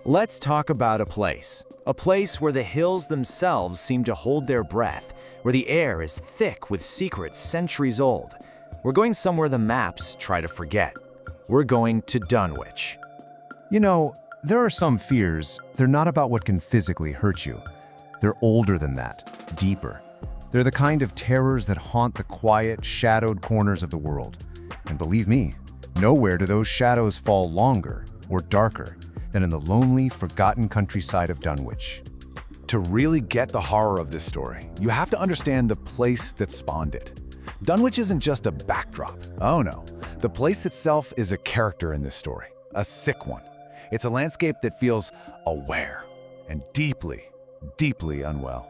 Let's talk about a place. A place where the hills themselves seem to hold their breath, where the air is thick with secrets centuries old. We're going somewhere the maps try to forget. We're going to Dunwich. You know, there are some fears, they're not about what can physically hurt you. They're older than that, deeper. They're the kind of terrors that haunt the quiet, shadowed corners of the world. And believe me, nowhere do those shadows fall longer or darker than in the lonely, forgotten countryside of Dunwich. To really get the horror of this story, you have to understand the place that spawned it. Dunwich isn't just a backdrop. Oh no, the place itself is a character in this story, a sick one. It's a landscape that feels aware and deeply, deeply unwell.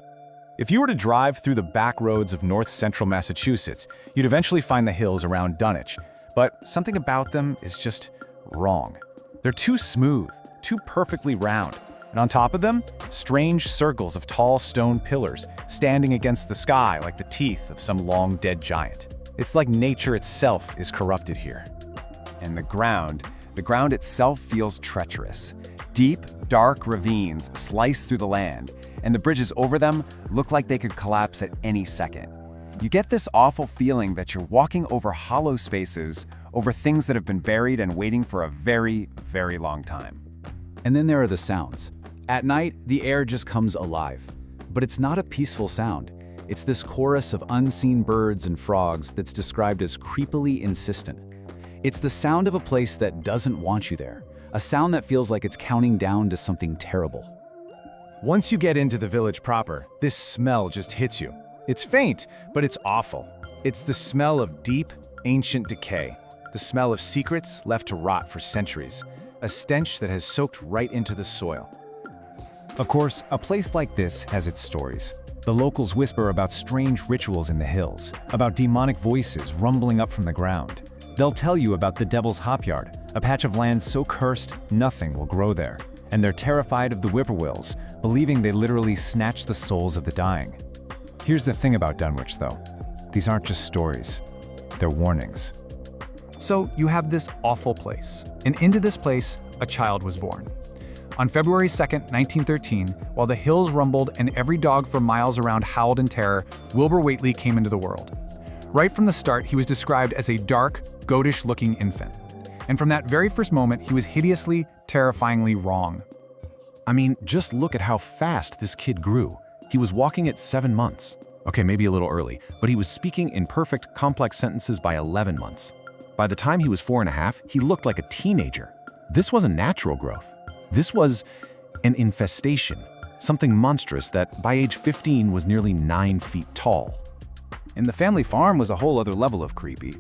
If you were to drive through the back roads of north-central Massachusetts, you'd eventually find the hills around Dunwich, but something about them is just wrong. They're too smooth, too perfectly round, and on top of them, strange circles of tall stone pillars standing against the sky like the teeth of some long-dead giant. It's like nature itself is corrupted here. And the ground itself feels treacherous. Deep, dark ravines slice through the land, and the bridges over them look like they could collapse at any second. You get this awful feeling that you're walking over hollow spaces, over things that have been buried and waiting for a very, very long time. And then there are the sounds. At night, the air just comes alive. But it's not a peaceful sound. It's this chorus of unseen birds and frogs that's described as creepily insistent. It's the sound of a place that doesn't want you there, a sound that feels like it's counting down to something terrible. Once you get into the village proper, this smell just hits you. It's faint, but it's awful. It's the smell of deep, ancient decay, the smell of secrets left to rot for centuries, a stench that has soaked right into the soil. Of course, a place like this has its stories. The locals whisper about strange rituals in the hills, about demonic voices rumbling up from the ground. They'll tell you about the Devil's Hopyard, a patch of land so cursed nothing will grow there. And they're terrified of the whippoorwills, believing they literally snatch the souls of the dying. Here's the thing about Dunwich, though. These aren't just stories. They're warnings. So you have this awful place, and into this place, a child was born. On February 2nd, 1913, while the hills rumbled and every dog for miles around howled in terror, Wilbur Whateley came into the world. Right from the start, he was described as a dark, goatish-looking infant. And from that very first moment, he was hideously, terrifyingly wrong. I mean, just look at how fast this kid grew. He was walking at 7 months. Okay, maybe a little early, but he was speaking in perfect, complex sentences by 11 months. By the time he was 4.5, he looked like a teenager. This wasn't natural growth. This was an infestation, something monstrous that by age 15 was nearly 9 feet tall. And the family farm was a whole other level of creepy.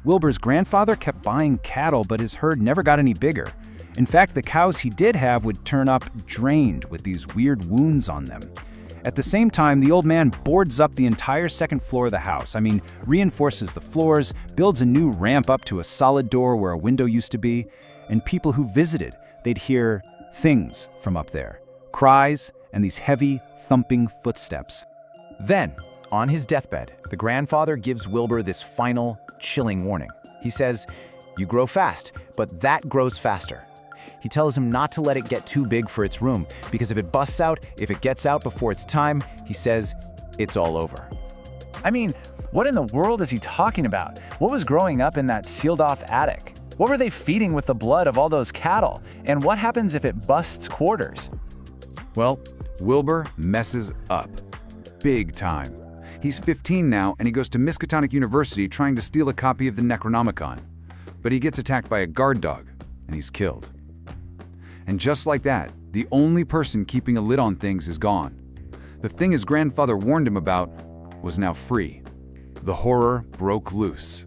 Wilbur's grandfather kept buying cattle, but his herd never got any bigger. In fact, the cows he did have would turn up drained with these weird wounds on them. At the same time, the old man boards up the entire second floor of the house. Reinforces the floors, builds a new ramp up to a solid door where a window used to be, and people who visited, they'd hear things from up there. Cries and these heavy, thumping footsteps. Then, on his deathbed, the grandfather gives Wilbur this final, chilling warning. He says, "You grow fast, but that grows faster." He tells him not to let it get too big for its room, because if it busts out, if it gets out before its time, he says, it's all over. What in the world is he talking about? What was growing up in that sealed-off attic? What were they feeding with the blood of all those cattle? And what happens if it busts quarters? Well, Wilbur messes up. Big time. He's 15 now, and he goes to Miskatonic University trying to steal a copy of the Necronomicon. But he gets attacked by a guard dog, and he's killed. And just like that, the only person keeping a lid on things is gone. The thing his grandfather warned him about was now free. The horror broke loose.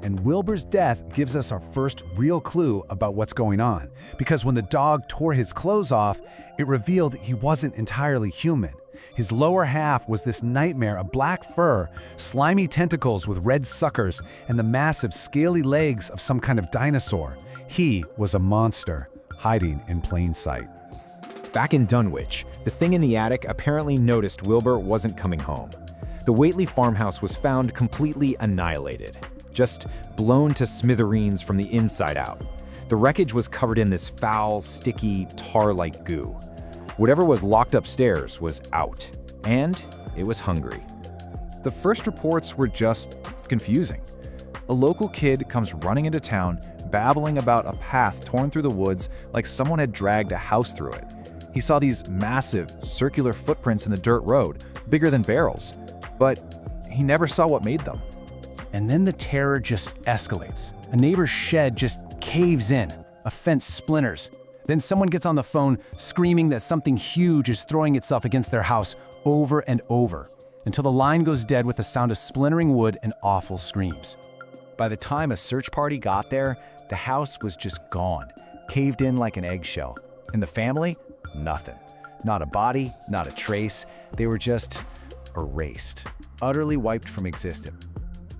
And Wilbur's death gives us our first real clue about what's going on, because when the dog tore his clothes off, it revealed he wasn't entirely human. His lower half was this nightmare of black fur, slimy tentacles with red suckers, and the massive scaly legs of some kind of dinosaur. He was a monster, hiding in plain sight. Back in Dunwich, the thing in the attic apparently noticed Wilbur wasn't coming home. The Whateley farmhouse was found completely annihilated, just blown to smithereens from the inside out. The wreckage was covered in this foul, sticky, tar-like goo. Whatever was locked upstairs was out, and it was hungry. The first reports were just confusing. A local kid comes running into town, babbling about a path torn through the woods like someone had dragged a house through it. He saw these massive, circular footprints in the dirt road, bigger than barrels, but he never saw what made them. And then the terror just escalates. A neighbor's shed just caves in. A fence splinters. Then someone gets on the phone screaming that something huge is throwing itself against their house over and over, until the line goes dead with the sound of splintering wood and awful screams. By the time a search party got there, the house was just gone, caved in like an eggshell. And the family? Nothing. Not a body, not a trace. They were just erased, utterly wiped from existence.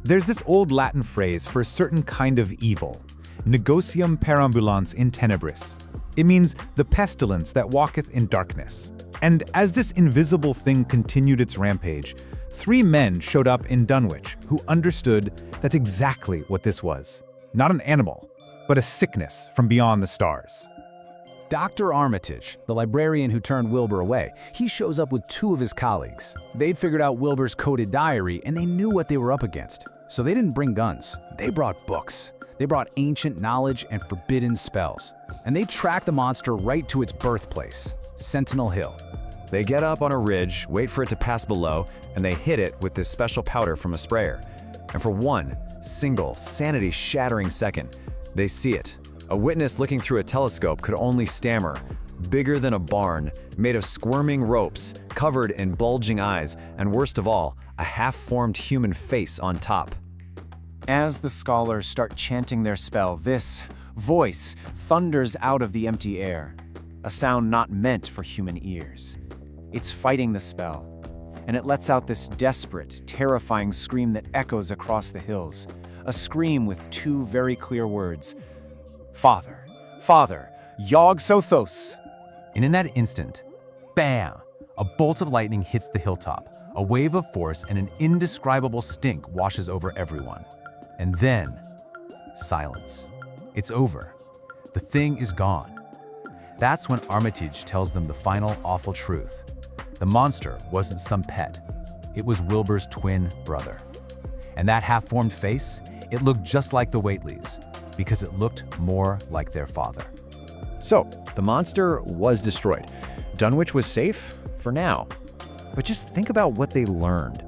There's this old Latin phrase for a certain kind of evil, negocium perambulans in tenebris. It means the pestilence that walketh in darkness. And as this invisible thing continued its rampage, 3 men showed up in Dunwich who understood that's exactly what this was. Not an animal, but a sickness from beyond the stars. Dr. Armitage, the librarian who turned Wilbur away, he shows up with 2 of his colleagues. They'd figured out Wilbur's coded diary and they knew what they were up against. So they didn't bring guns. They brought books. They brought ancient knowledge and forbidden spells. And they tracked the monster right to its birthplace, Sentinel Hill. They get up on a ridge, wait for it to pass below, and they hit it with this special powder from a sprayer. And for one single, sanity-shattering second, they see it. A witness looking through a telescope could only stammer, bigger than a barn, made of squirming ropes, covered in bulging eyes, and worst of all, a half-formed human face on top. As the scholars start chanting their spell, this voice thunders out of the empty air, a sound not meant for human ears. It's fighting the spell, and it lets out this desperate, terrifying scream that echoes across the hills, a scream with 2 very clear words: Father, Father, Yog-Sothoth. And in that instant, bam! A bolt of lightning hits the hilltop. A wave of force and an indescribable stink washes over everyone. And then, silence. It's over. The thing is gone. That's when Armitage tells them the final awful truth. The monster wasn't some pet. It was Wilbur's twin brother. And that half-formed face, it looked just like the Whateleys, because it looked more like their father. So, the monster was destroyed. Dunwich was safe for now. But just think about what they learned.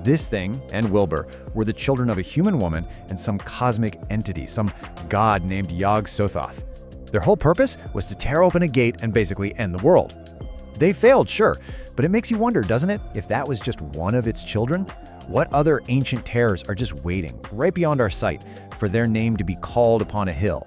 This thing and Wilbur were the children of a human woman and some cosmic entity, some god named Yog-Sothoth. Their whole purpose was to tear open a gate and basically end the world. They failed, sure, but it makes you wonder, doesn't it, if that was just one of its children? What other ancient terrors are just waiting, right beyond our sight, for their name to be called upon a hill?